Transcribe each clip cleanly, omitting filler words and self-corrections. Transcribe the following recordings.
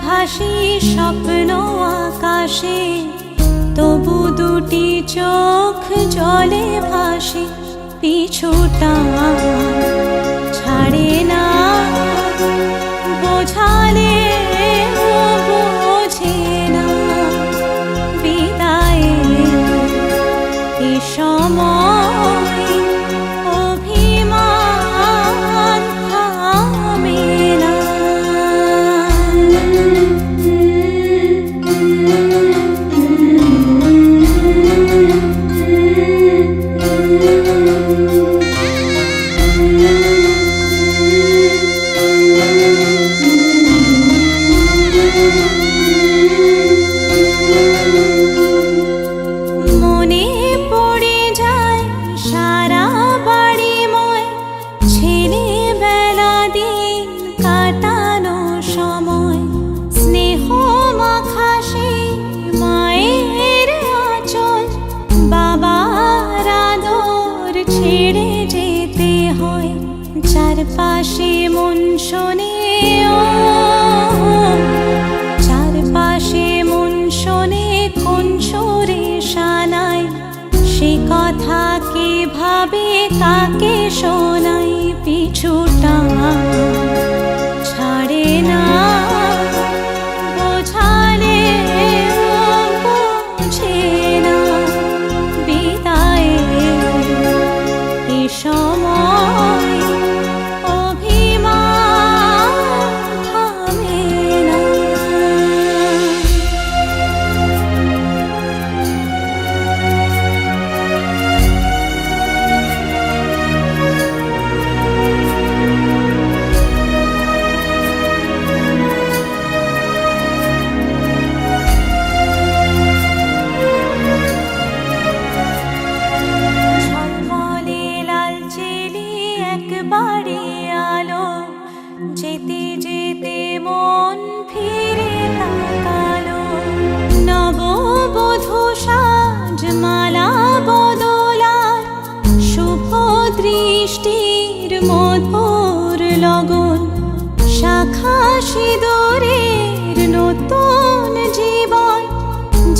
ভাসি স্বপ্ন আকাশে, তবু দুটি চোখ জলে ভাসে, পিছুটা ছাড়ে না, বোঝালে বোঝে না, বিদায়ে এ সময় অভিমান থামে না। মনে পড়ে যায় সারা বাড়িময় ছেলেবেলা দিন কাটানো সময়, স্নেহ মাখা সেই মায়ের আঁচল, বাবার আদর ছেড়ে যেতে হয়, চারপাশে মন শোনে চারপাশে মন শোনে কোন সুরে শানায়, সে কথা কে ভাবে কাকে শোনাই, পিছুটা ছাড়ে না, বোঝালে বোঝে না, বিদায়ে এ সময় অভিমান থামে না। ঝলমলে লাল চিলি একবারে আলো, যেতে যেতে মন ফিরে তাকালো, নববধূ সাজ মালা বদলার, শুভ দৃষ্টির মধুর লগন, শাখা সিঁদুরের নতুন জীবন,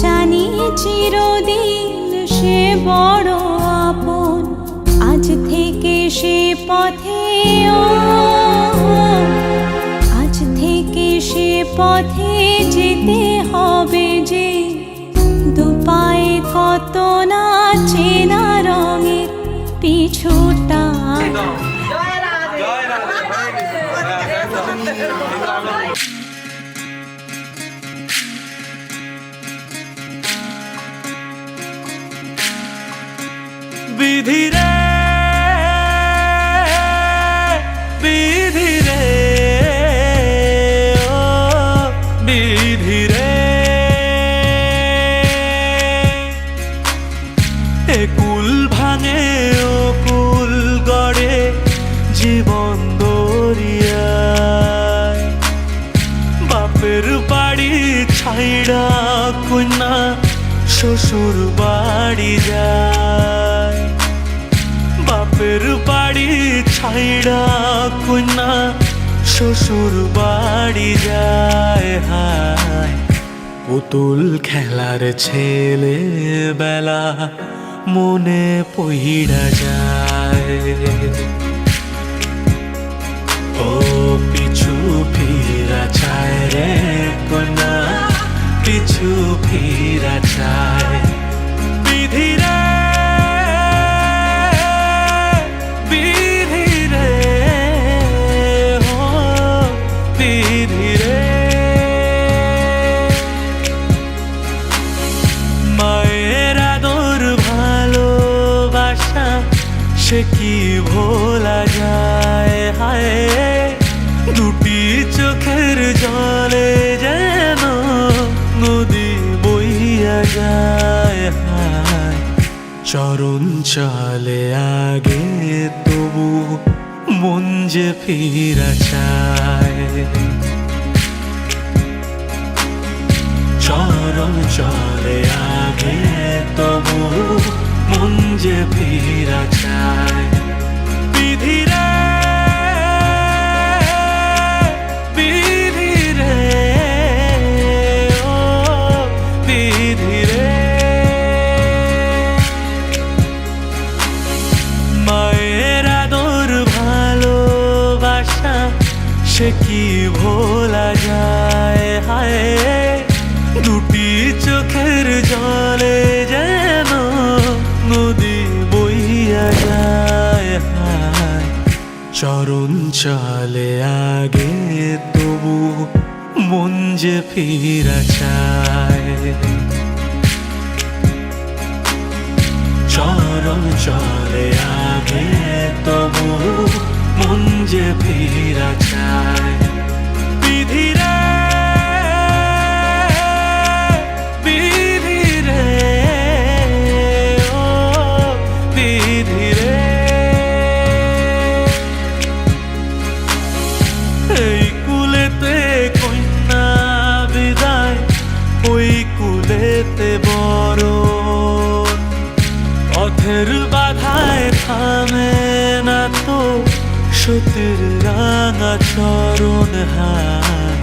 জানি চিরদিন সে বড় আপন, আজ থেকে সে পথে আজ থেকে সে পথে যেতে হবে যে, দুপায়ে কত না চেনা রঙের, পিছুটা বিধি রে বিধি রে ও বিধি রে, এ কুল ভাঙে ও কুল গড়ে জীবন দরিয়ায়, বাপের বাড়ি ছাইড়া কন্যা শ্বশুর বাড়ি যায়, বাপের বাড়ি ছাইড়া কন্যা শ্বশুর বাড়ি যায়, হায় পুতুল খেলার ছেলে বেলা মনে পইড়া যায়, ও পিছু ফিরা চায় রে কন্যা, পিছু ফিরা চায়, বিধি রে বিধি রে ও বিধি রে, মায়ের আদর ভালোবাসা সে কি ভোলা যায়, হায় দুটি চোখের জলে যেন নদী বইয়া যায়, হায় চরণ চলে আগে তবু মন যে ফিরা চায়, চরণ চলে আগে তবু মন যে ফিরা চায়, বিধি রে চলে আগে তবু মন যে ফিরা চায় চরণ চলে আগে তবু মন যে ফিরা চায় বিধিরে বিধিরে ও বিধিরে এই কুলেতে কন্যা বিদায় ওই কুলেতে বড় পথের বাধায় থামে না তো সতীর রাঙা চরণ হাত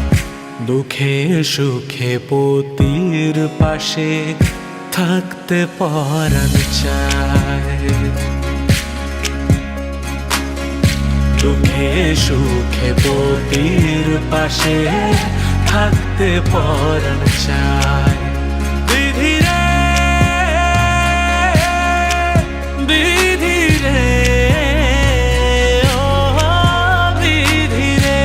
দুঃখে সুখে পতির পাশে থাকতে পরাণ চায় দুঃখে সুখে পতির পাশে থাকতে পরাণ চায় বিধিরে বিধিরে ও বিধিরে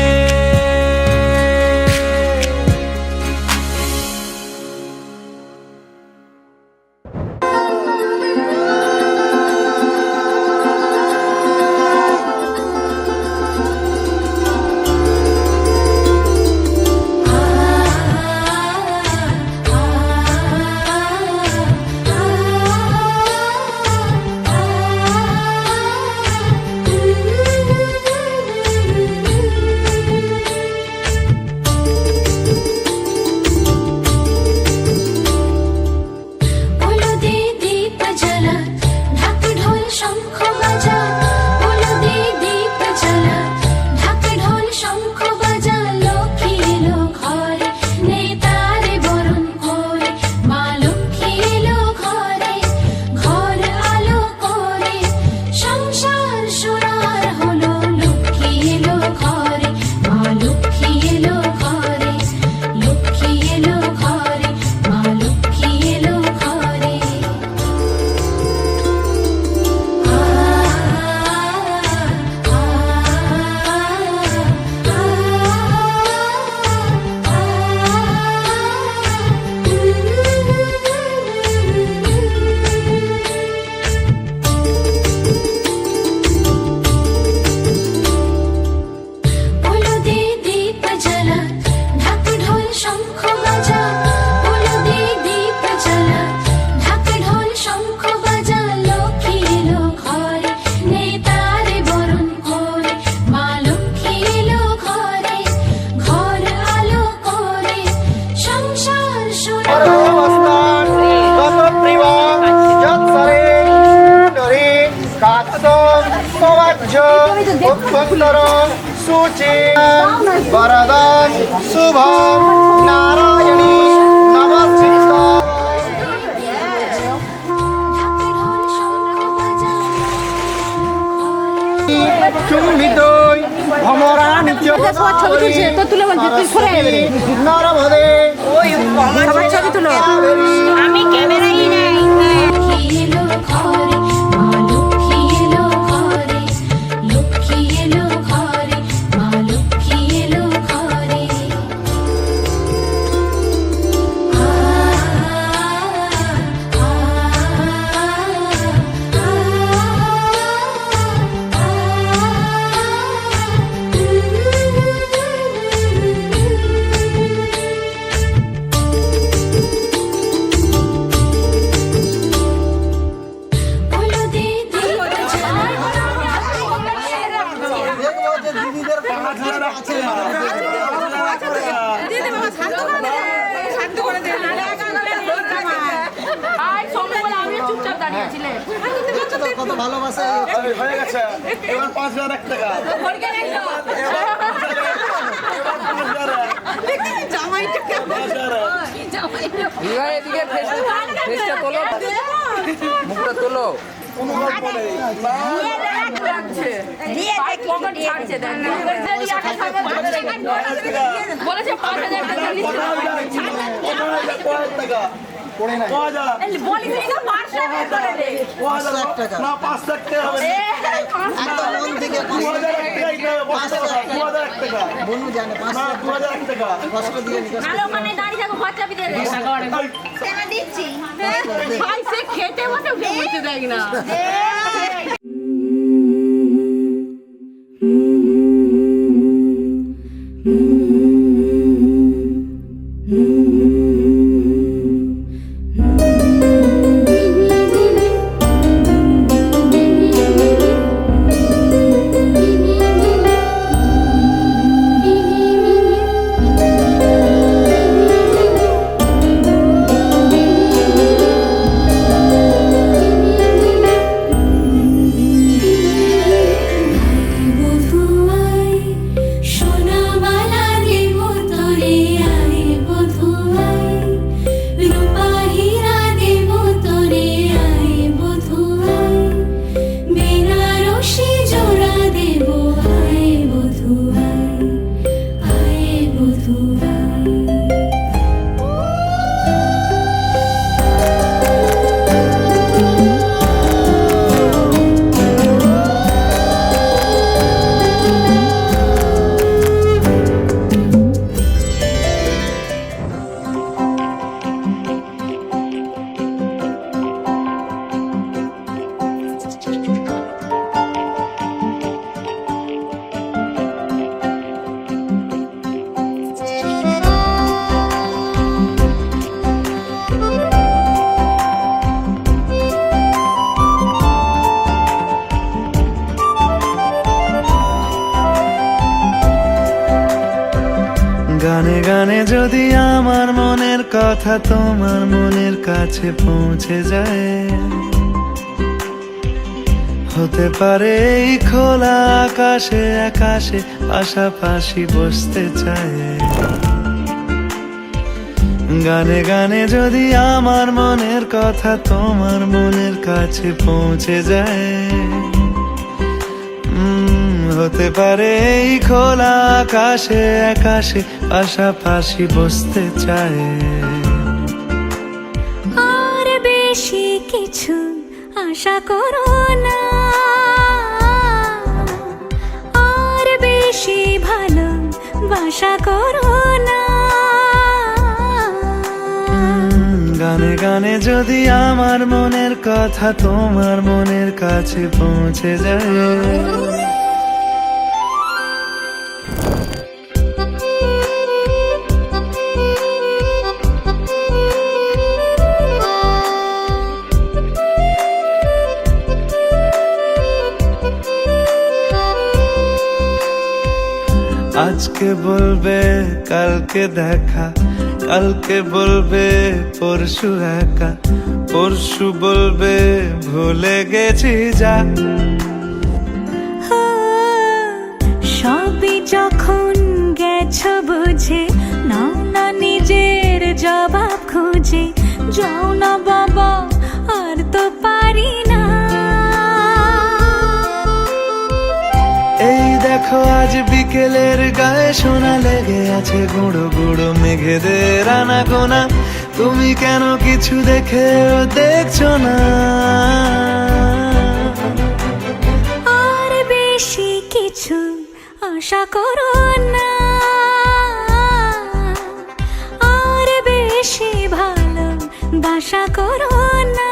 सूचि वरदं शुभं नारायणी नमस्कृता चुम्बितोय भमरानि च नरभदे আমি ক্যামেরাই নাই এলো ঘরে মা লক্ষ্মী এলো ঘরে লক্ষ্মী এলো ঘরে মা লক্ষ্মী এলো ঘরে কত ভালোবাসা হয়ে গেছে এবার 5000 টাকা এদিকে ফেসটা তোলো মুখটা তোলো বলেছে 5000 টাকা পড়ে নাই বলিস না 500 টাকা না 5 টাকা হবে একদম মন থেকে 2001 টাকা দিতে হবে, বসতে হবে, 2001 টাকা। বনু জানে না, 2001 টাকা। কষ্ট দিয়ে নিকাশ নাহলে ওখানে দাঁড়িয়ে থাকো ঘর চাবি দিয়ে দে কেন দিচ্ছি ভাই সে খেতে বসে উঠে বসে দেয় না বধুয়াই সোনামালা দেব তোরে আয় বধুয়াই রূপা হীরা দেব তোরে আয় বধুয়াই বেনারসি জোড়া দেব আয় বধুয়াই আয় বধুয়াই গানে গানে যদি আমার মনের কথা তোমার মনের কাছে পৌঁছে যায়, হতে পারে এই খোলা আকাশে আকাশে পাশাপাশি বসতে চায়। গানে গানে যদি আমার মনের কথা তোমার মনের কাছে পৌঁছে যায়, হতে পারে এই খোলা আকাশে আকাশে পাশাপাশি বসতে চায়। আর বেশি কিছু আশা করো না, আর বেশি ভালোবাসা করো না। গানে গানে যদি আমার মনের কথা তোমার মনের কাছে পৌঁছে যায়, আজকে বলবে কালকে দেখা, কালকে বলবে পরশু একা, পরশু বলবে ভুলে গেছি যা। সবই যখন গেছো বুঝে নাও না নিজের জবাব খুঁজে, যাও না বাবা আর তো পারি না। এই দেখো আজ বিকেলের গায়ে সোনা লেগে আছে গুঁড়ো গুঁড়ো মেঘেদের আনাগোনা, তুমি কেন কিছু দেখেও দেখছো না? আর বেশি কিছু আশা করো না, আর বেশি ভালোবাসা করো না।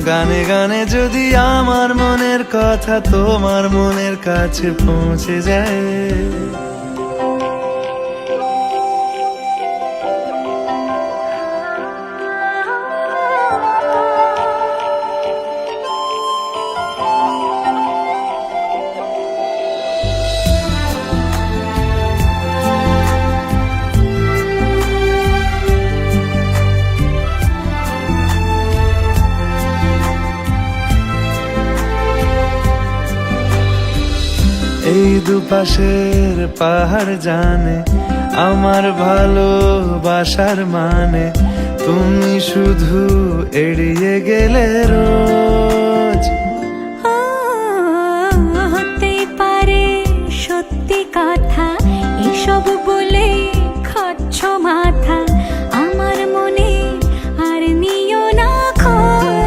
গানে গানে যদি আমার মনের কথা তোমার মনের কাছে পৌঁছে যায়, এই দুপাশের পাহাড় জানে আমার ভালোবাসার মানে, তুমি শুধু এড়িয়ে গেলে রোজ। হতে পারে সত্যি কথা এসব বলে খাচ্ছ মাথা, আমার মনে আর নিও না খোঁজ।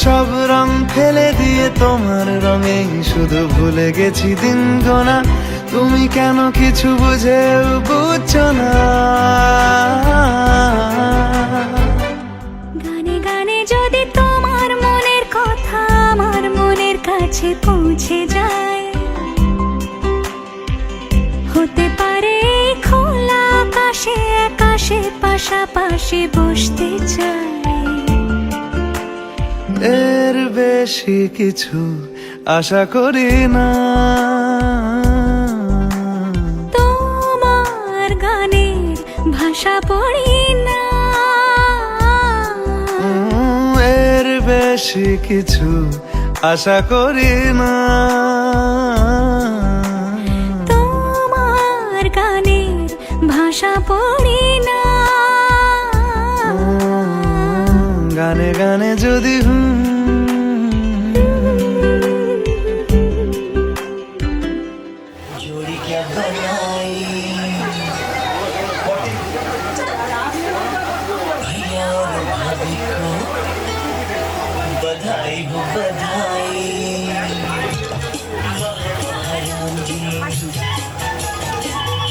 সব রং ফেলে দিয়ে তোমার রঙেই শুধু ভুলে গেছি দিন গোনা। তুমি কেন কিছু বুঝেও বুঝছো না? গানে গানে যদি তোমার মনের কথা আমার মনের কাছে পৌঁছে যায়, হতে পারে এই খোলা আকাশে আকাশে পাশাপাশি বসতে চাই। এর বেশি কিছু আশা করি না। তোমার গানের ভাষা পড়ি না, এর বেশি কিছু আশা করি না। তোমার গানের ভাষা পড়ি না। গানে গানে যদি जोड़ी क्या बनाई भैया और भाभी को बधाई हो बधाई। राम जी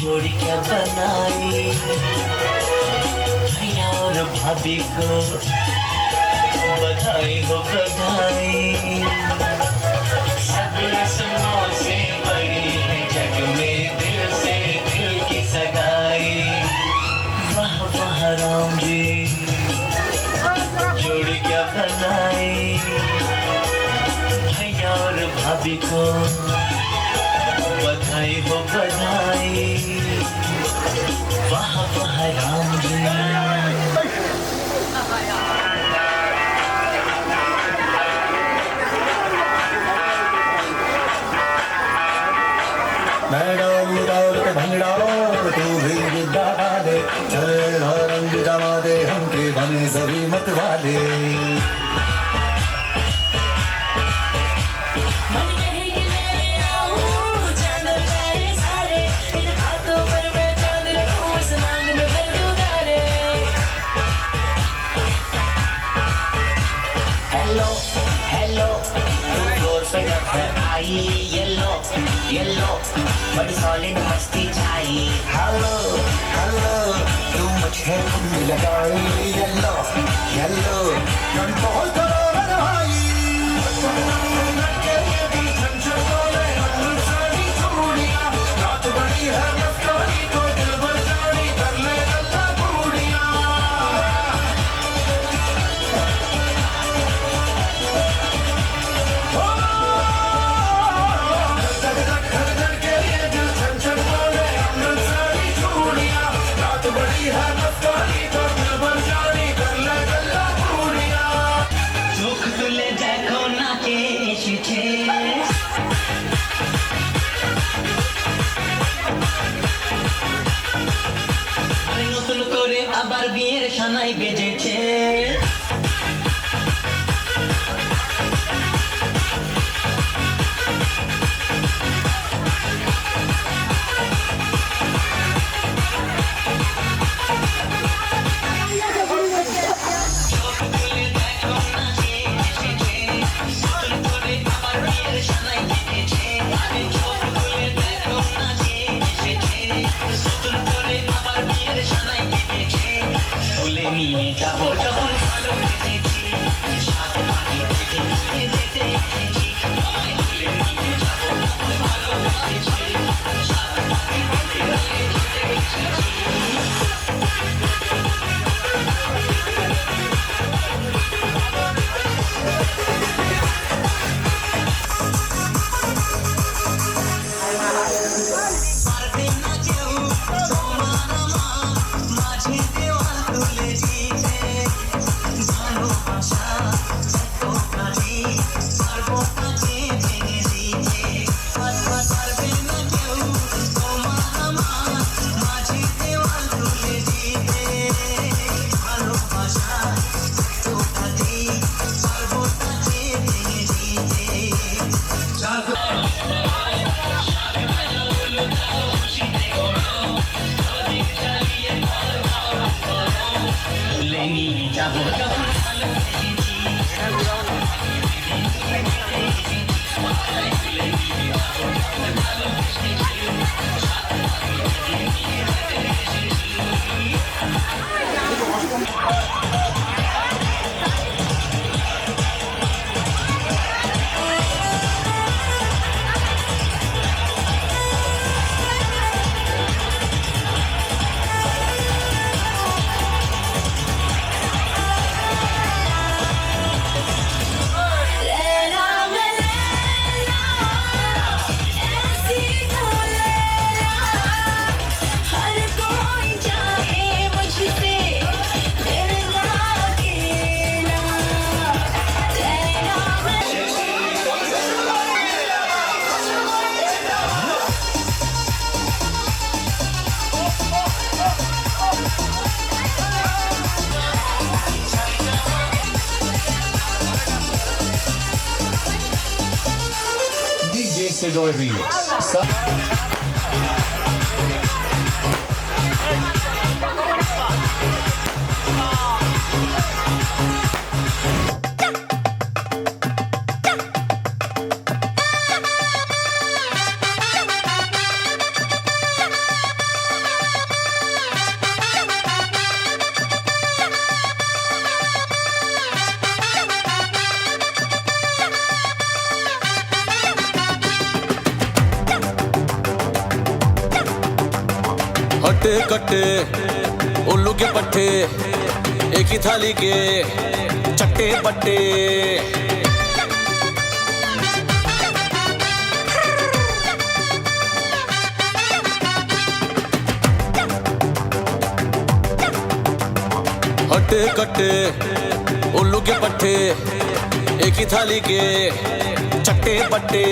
जोड़ी क्या बनाई भैया और भाभी को बधाई हो बधाई। सब रस्मों से बड़ी है जग में दिल से दिल की सगाई। वाह वाह राम जी जोड़ी क्या बनाई भैया और भाभी को बधाई हो बधाई। वाह वाह राम जी। तू भी विद्या दे चले रंग जमा दे हमके बने सभी मत वाले। हेलो हेलो तू फ्लोर पे है आई येलो येलो बड़ी सॉलिड मस्ती छाई। हेलो हेलो तू मुझे फूल लगाई येलो येलो कंट्रोल करो मेरे भाई। रात बड़ी है मस्तानी तो दिल भर जानी कर ले अल्लाह पूरियां। চোখ তুলে দেখো না কে এসেছে নতুন করে আবার বিয়ের সানাই বেজেছে। বলে নিয়ে যাবো যখন ভালোবেসেছি সাথে পাখি থেকে যেতে এসেছি আমায় তুলে নিয়ে যাবো ভালোবেসেছি সাথে পাখি থেকে যেতে এসেছি। পারবে না কেউ তোমার আমার মাঝে দেওয়াল তুলে দিতে ভালোবাসা এত কাজে পারবো তাকে ভেঙে দিতে। পারবে না কেউ তোমার আমার মাঝে দেওয়াল তুলে দিতে ভালোবাসা এত কাজে পারবো তাকে ভেঙে দিতে। से जोड़ रही है। हट्टे कट्टे उल्लू के पट्टे एक ही थाली के चट्टे पट्टे। हट्टे कट्टे उल्लू के पट्टे एक ही थाली के चट्टे पट्टे।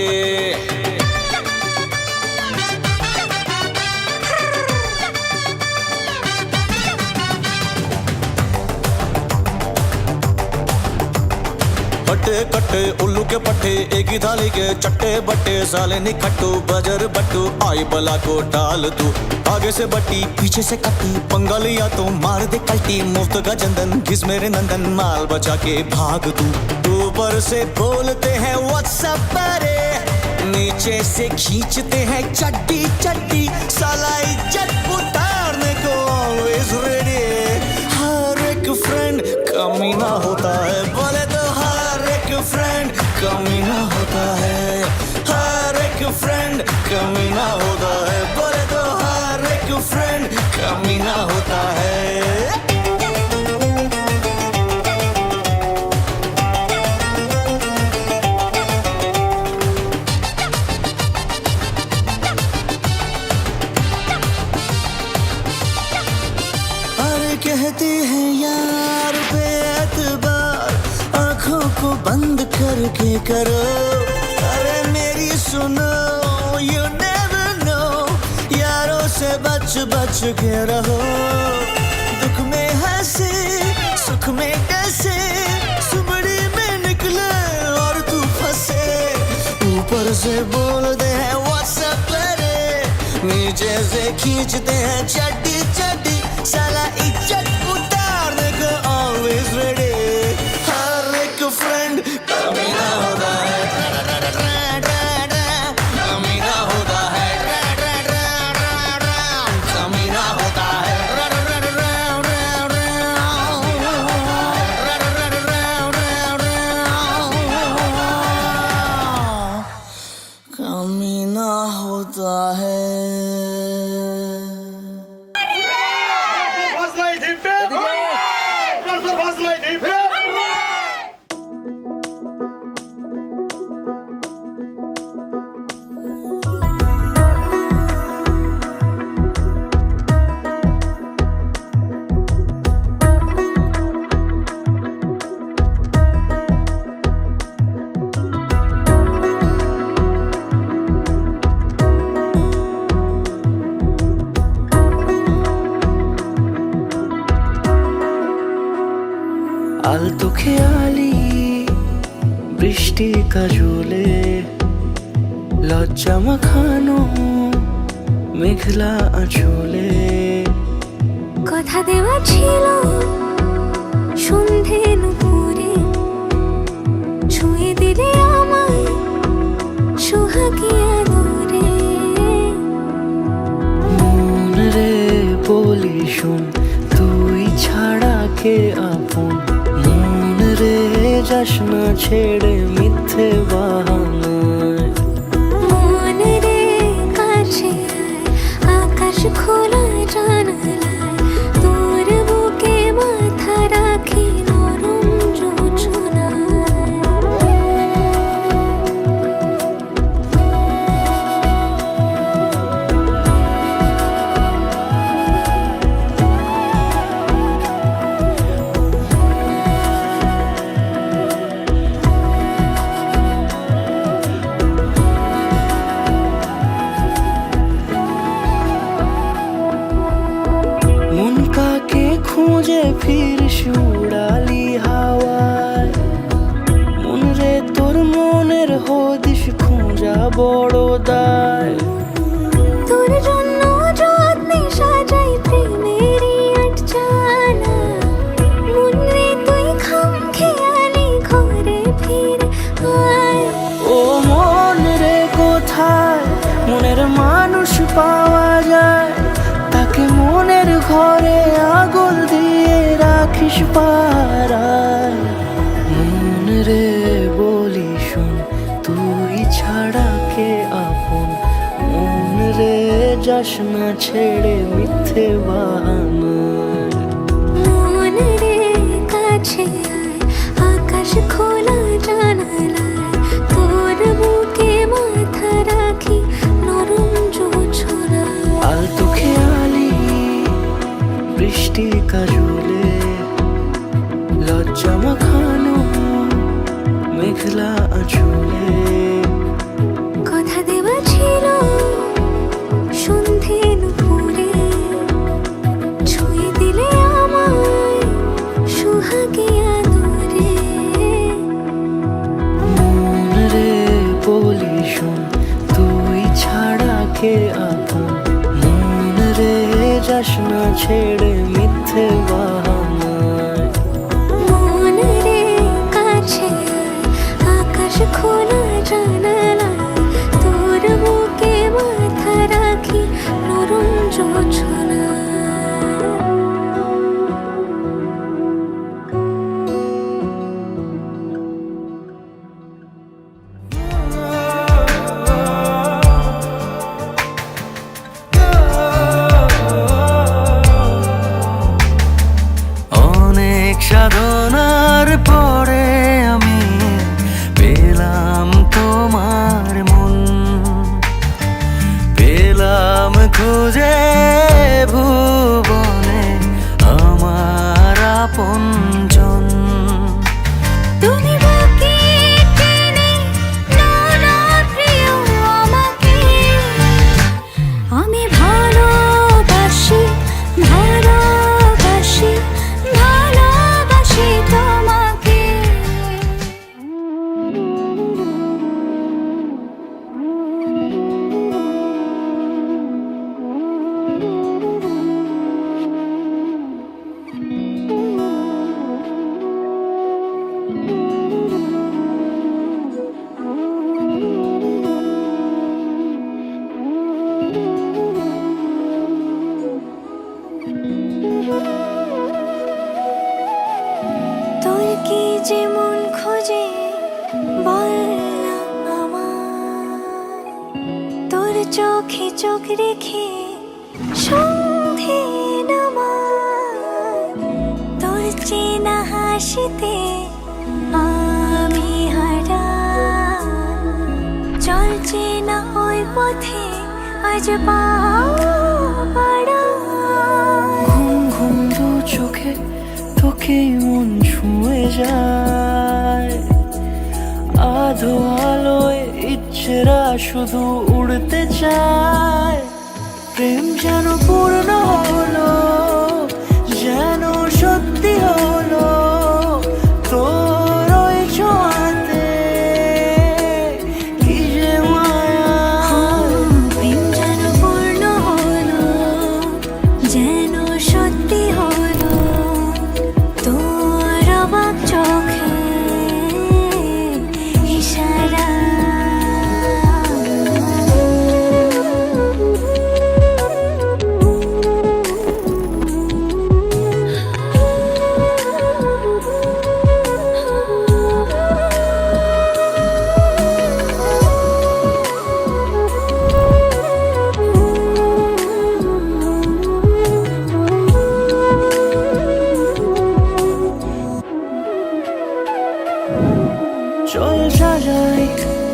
हट्टे कट्टे उल्लू के पट्टे एक ही थाली के चट्टे बट्टे। साले निखट्टू बजर बट्टू आई बला को टाल तू। आगे से बट्टी पीछे से कट्टी पंगा लिया तो मार दे कल्टी। मुफ्त का चंदन घिस मेरे नंदन माल बचा के भाग तू। ऊपर से बोलते हैं व्हाट्सएप पर, नीचे से खींचते हैं चड्डी चड्डी। साला इज्जत उतारने को ऑलवेज रेडी। हर एक फ्रेंड कमीना होता है, बोले तो फ्रेंड कमीना होता है। हर एक फ्रेंड कमीना होता है, बोले तो हर एक फ्रेंड कमीना होता है। अरे कहते हैं यार बेअतबार आँखों को बंद करके करो। अरे मेरी सुनो, you never know, यारों से बच बच के रहो। दुख में हंसे सुख में कैसे, सुबड़ी में निकले और तू फंसे। ऊपर से बोलते हैं व्हाट्सएप पर, नीचे से खींचते हैं चड्डी चड्डी। साला इज्जत उतारने को ऑलवेज रेडी। फ्रेंड कमीना होता है, कमीना होता है, कमीना होता है, कमीना होता है। আলতো খেয়ালি বৃষ্টি কাজলে লজ্জা মাখানো মেঘলা আঁচলে। কথা দেওয়া ছিল সন্ধে নুপুরে, ছুঁয়ে দিলে আমায় সোহাগী আদরে। মন রে বলি শোন, তুই ছাড়া কে আপন। মন রে যাস না ছেড়ে মিথ্যে বাহানায়। মন রে কাছে আয়, আকাশ খোলা জানালায়। তোর বুকে মাথা রাখি নরম যোছনায়। খুঁজে ফিরিস উড়ালি হাওয়ায়। মন রে তোর মনের হদিস খোঁজা বড় দায়। তোর জন্য যত্নে সাজাই প্রেমেরই আটচালা, মনে তুই খাম খেয়ালি ঘরে ফিরে আয়। ও মন রে কোথায় মনের মানুষ পাওয়া যায়, তাকে মনের ঘরে আগুন দিয়ে রাখিস পাড়ায়। মন রে বলি শোন, তুই ছাড়া কে আপন, মন রে যাস না ছেড়ে মিথ্যে বাহানায়। মন রে কাছে আয়, আকাশ খোলা জানালায়, তোর বুকে মাথা রাখি নরম জোছনায়। আলতো খেয়ালি বৃষ্টি কাজলে, লজ্জা মাখানো মেঘলা আঁচলে। কথা দেওয়া ছিল সন্ধে দুপুরে, ছুঁয়ে দিলে আমায় সুহাগে আদরে। মন রে বলি শোন, তুই ছাড়া কে আপন, মন রে যাস না ছেড়ে মিথ্যে বাহানায়। মন রে কাছে আয়, আকাশ খোলা জানালায়, তোর বুকে মাথা রাখি নরম জোছনায়। অনেক সাধনার পরে আমি পেলাম তোমার মন, পেলাম খুঁজে ভুবনে আমার আপনজন। তুমি বুকে টেনে নাও না প্রিয় আমাকে, আমি ভালোবাসি ভালোবাসি ভালোবাসি তোমাকে। তোর কি যে মন খোঁজে বল না আমায়, তোর চোখে চোখ রেখে সন্ধে নামায়, তোর চেনা হাসিতে আমি হারাই, চল চেনা ওই পথে আজ পা বাড়াই। ঘুম ঘুম দু চোখে তোকে মন ছুঁয়ে যায়, আধো আলোয় ইচ্ছেরা শুধু উড়তে চায়। প্রেম যেন পূর্ণ হলো, যেন সত্যি হলো, তোর ওই ছোঁয়াতে কি যে মায়া। প্রেম যেন পূর্ণ হলো, যেন সত্যি হলো, তোর অবাক চোখে ইশারা। চল সাজাই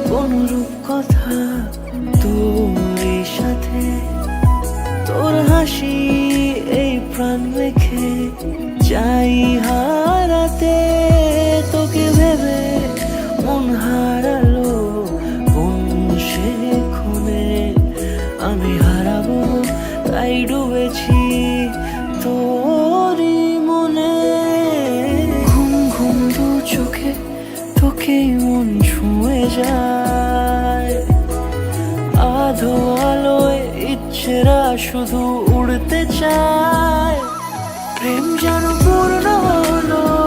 কোনরূপ কথা তোর সাথে, তোর হাসি এই প্রাণ রেখে চাই হারাতে। তোকে ভেবে মন হারালো কোন সে ক্ষণে, আমি হারাবো তাই ডুবেছি তোরই মনে। ঘুম ঘুম দু চোখে তোকে মন ছুঁয়ে যায়, অগাধ আলোয় ইচ্ছেরা শুধু উড়তে চায় প্রেম যেন পূর্ণ হলো